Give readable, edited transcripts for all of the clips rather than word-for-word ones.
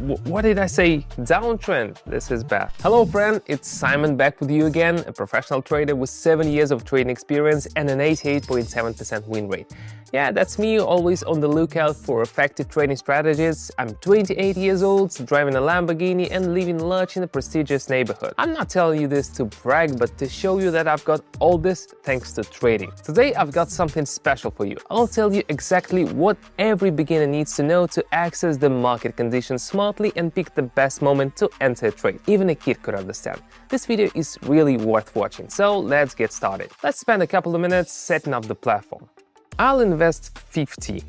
What did I say? Downtrend. This is bad. Hello friend, it's Simon back with you again, a professional trader with 7 years of trading experience and an 88.7% win rate. Yeah, that's me, always on the lookout for effective trading strategies. I'm 28 years old, driving a Lamborghini and living large in a prestigious neighborhood. I'm not telling you this to brag, but to show you that I've got all this thanks to trading. Today I've got something special for you. I'll tell you exactly what every beginner needs to know to access the market conditions smartly and pick the best moment to enter a trade. Even a kid could understand. This video is really worth watching, so let's get started. Let's spend a couple of minutes setting up the platform. I'll invest 50.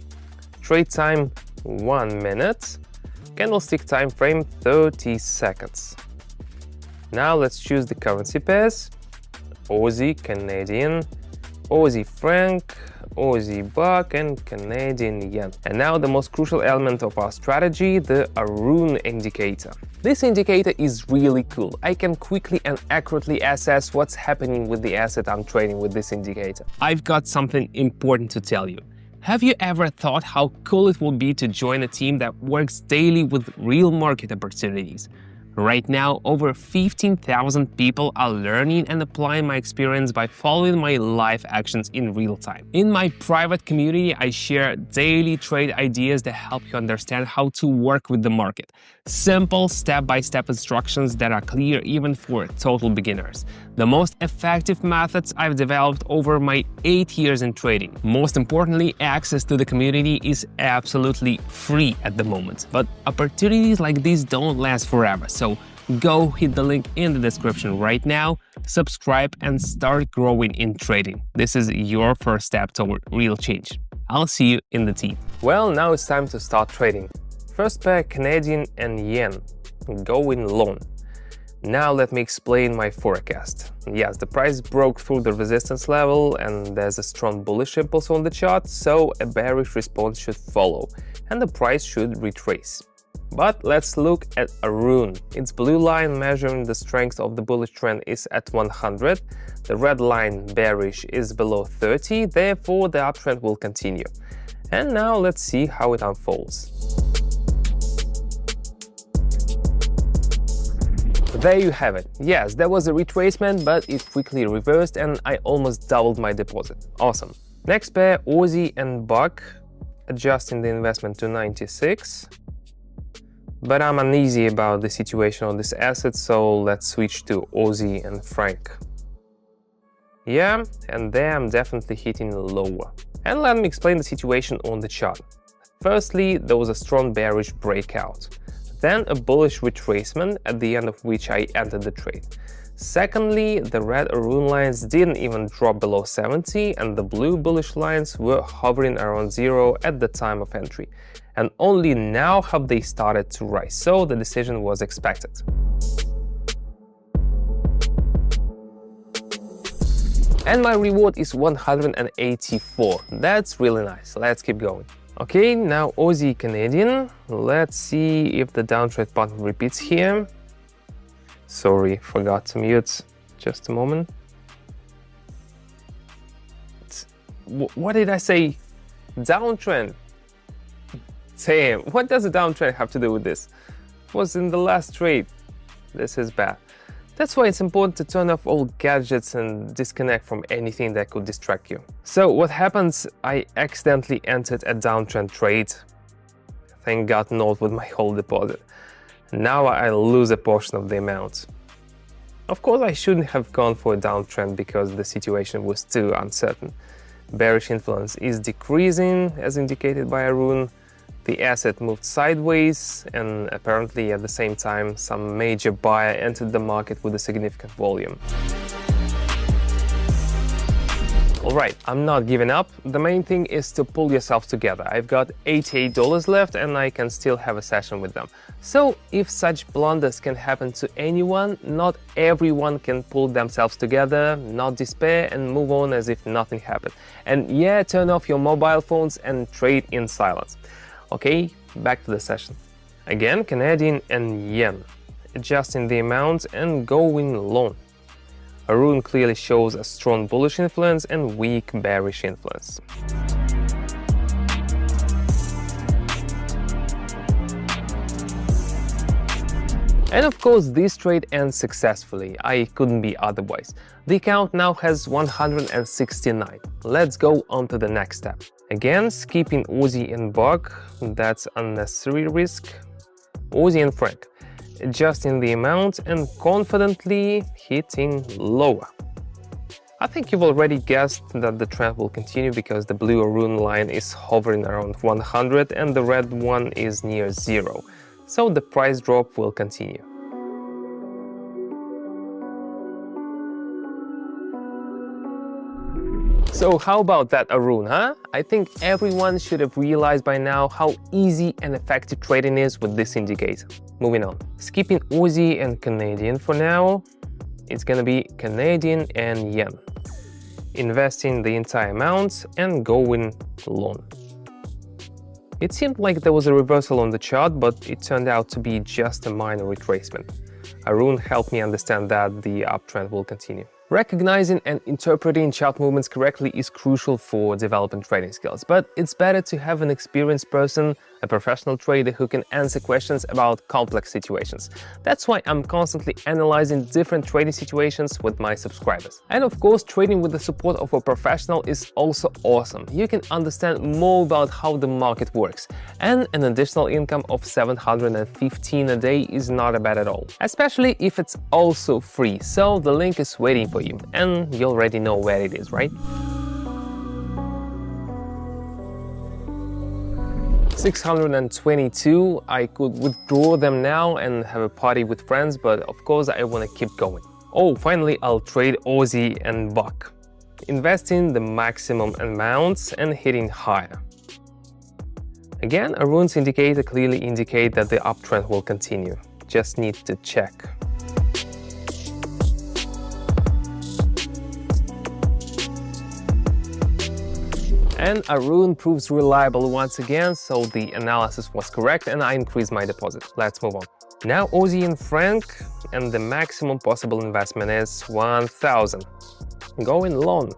Trade time 1 minute. Candlestick time frame 30 seconds. Now let's choose the currency pairs. Aussie, Canadian, Aussie franc, Aussie buck and Canadian yen. And now the most crucial element of our strategy, the Arun indicator. This indicator is really cool. I can quickly and accurately assess what's happening with the asset I'm trading with this indicator. I've got something important to tell you. Have you ever thought how cool it would be to join a team that works daily with real market opportunities? Right now, over 15,000 people are learning and applying my experience by following my live actions in real time. In my private community, I share daily trade ideas that help you understand how to work with the market. Simple step-by-step instructions that are clear even for total beginners. The most effective methods I've developed over my 8 years in trading. Most importantly, access to the community is absolutely free at the moment. But opportunities like these don't last forever, so go hit the link in the description right now, subscribe and start growing in trading. This is your first step toward real change. I'll see you in the team. Well, now it's time to start trading. First pair Canadian and yen, going long. Now let me explain my forecast. Yes, the price broke through the resistance level and there's a strong bullish impulse on the chart, so a bearish response should follow and the price should retrace. But let's look at Arun. Its blue line measuring the strength of the bullish trend is at 100. The red line, bearish, is below 30, therefore the uptrend will continue. And now let's see how it unfolds. There you have it. Yes, there was a retracement, but it quickly reversed and I almost doubled my deposit. Awesome. Next pair, Aussie and buck, adjusting the investment to 96. But I'm uneasy about the situation on this asset, so let's switch to Aussie and franc. Yeah, and there I'm definitely hitting lower. And let me explain the situation on the chart. Firstly, there was a strong bearish breakout. Then a bullish retracement, at the end of which I entered the trade. Secondly, the red Arun lines didn't even drop below 70 and the blue bullish lines were hovering around 0 at the time of entry. And only now have they started to rise, so the decision was expected. And my reward is 184. That's really nice. Let's keep going. Okay, now Aussie Canadian. Let's see if the downtrend pattern repeats here. Sorry, forgot to mute. Just a moment. What did I say? Downtrend. Damn, what does a downtrend have to do with this? It was in the last trade. This is bad. That's why it's important to turn off all gadgets and disconnect from anything that could distract you. So what happens? I accidentally entered a downtrend trade. Thank God not with my whole deposit. Now I lose a portion of the amount. Of course, I shouldn't have gone for a downtrend because the situation was too uncertain. Bearish influence is decreasing as indicated by Arun. The asset moved sideways and apparently at the same time some major buyer entered the market with a significant volume. Alright, I'm not giving up. The main thing is to pull yourself together. I've got $88 left and I can still have a session with them. So if such blunders can happen to anyone, not everyone can pull themselves together, not despair and move on as if nothing happened. And yeah, turn off your mobile phones and trade in silence. Okay, back to the session. Again, Canadian and yen. Adjusting the amount and going long. Arun clearly shows a strong bullish influence and weak bearish influence. And of course, this trade ends successfully. I couldn't be otherwise. The account now has 169. Let's go on to the next step. Again, skipping Aussie and Buck, that's unnecessary risk. Aussie and Franc, adjusting the amount and confidently hitting lower. I think you've already guessed that the trend will continue because the blue Arun line is hovering around 100 and the red one is near 0. So the price drop will continue. So how about that Arun, huh? I think everyone should have realized by now how easy and effective trading is with this indicator. Moving on. Skipping Aussie and Canadian for now. It's gonna be Canadian and yen. Investing the entire amount and going long. It seemed like there was a reversal on the chart, but it turned out to be just a minor retracement. Arun helped me understand that the uptrend will continue. Recognizing and interpreting chart movements correctly is crucial for developing trading skills, but it's better to have an experienced person, a professional trader who can answer questions about complex situations. That's why I'm constantly analyzing different trading situations with my subscribers. And of course, trading with the support of a professional is also awesome. You can understand more about how the market works, and an additional income of 715 a day is not bad at all, especially if it's also free. So the link is waiting for you, and you already know where it is, right? 622, I could withdraw them now and have a party with friends, but of course I want to keep going. Oh, finally I'll trade Aussie and Buck, investing the maximum amounts and hitting higher. Again, Arun's indicator clearly indicate that the uptrend will continue. Just need to check. And Arun proves reliable once again, so the analysis was correct and I increased my deposit. Let's move on. Now Aussie and Franc, and the maximum possible investment is 1,000. Going long.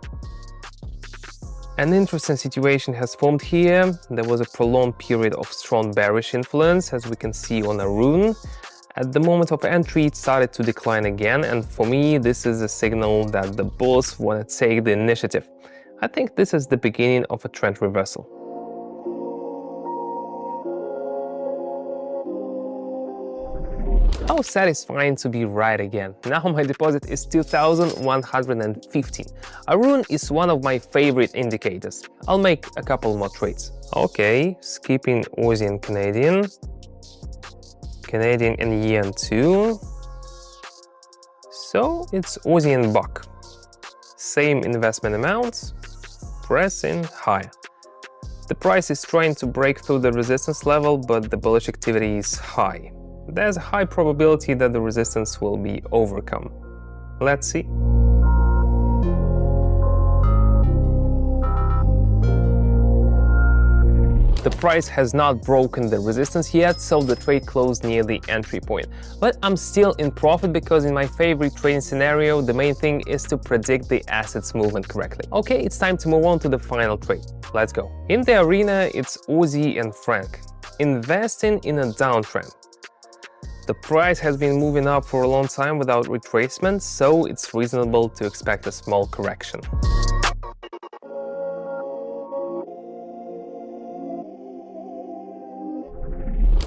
An interesting situation has formed here. There was a prolonged period of strong bearish influence, as we can see on Arun. At the moment of entry, it started to decline again, and for me, this is a signal that the bulls want to take the initiative. I think this is the beginning of a trend reversal. How satisfying to be right again. Now my deposit is 2,115. Arun is one of my favorite indicators. I'll make a couple more trades. Okay, skipping Aussie and Canadian. Canadian and yen too. So it's Aussie and Buck. Same investment amounts. Pressing higher. The price is trying to break through the resistance level, but the bullish activity is high. There's a high probability that the resistance will be overcome. Let's see. The price has not broken the resistance yet, so the trade closed near the entry point. But I'm still in profit because in my favorite trading scenario, the main thing is to predict the asset's movement correctly. Okay, it's time to move on to the final trade. Let's go. In the arena, it's Aussie and Franc. Investing in a downtrend. The price has been moving up for a long time without retracement, so it's reasonable to expect a small correction.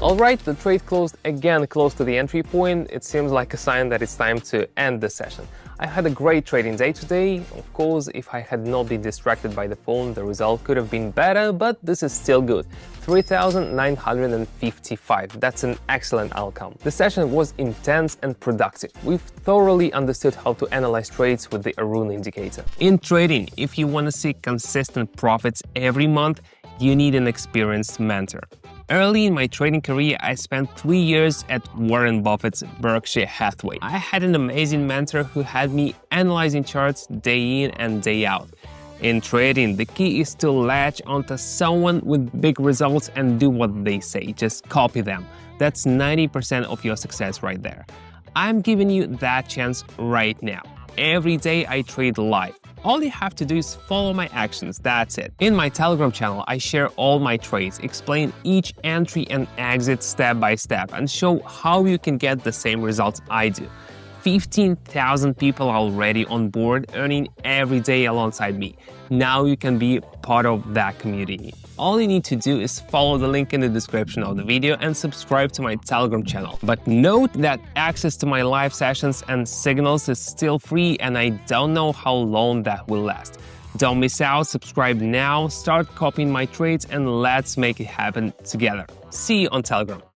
Alright, the trade closed again close to the entry point. It seems like a sign that it's time to end the session. I had a great trading day today. Of course, if I had not been distracted by the phone, the result could have been better, but this is still good. 3,955. That's an excellent outcome. The session was intense and productive. We've thoroughly understood how to analyze trades with the Arun indicator. In trading, if you want to see consistent profits every month, you need an experienced mentor. Early in my trading career, I spent 3 years at Warren Buffett's Berkshire Hathaway. I had an amazing mentor who had me analyzing charts day in and day out. In trading, the key is to latch onto someone with big results and do what they say. Just copy them. That's 90% of your success right there. I'm giving you that chance right now. Every day I trade live. All you have to do is follow my actions, that's it. In my Telegram channel, I share all my trades, explain each entry and exit step by step, and show how you can get the same results I do. 15,000 people are already on board, earning every day alongside me. Now you can be part of that community. All you need to do is follow the link in the description of the video and subscribe to my Telegram channel. But note that access to my live sessions and signals is still free, and I don't know how long that will last. Don't miss out, subscribe now, start copying my trades, and let's make it happen together. See you on Telegram.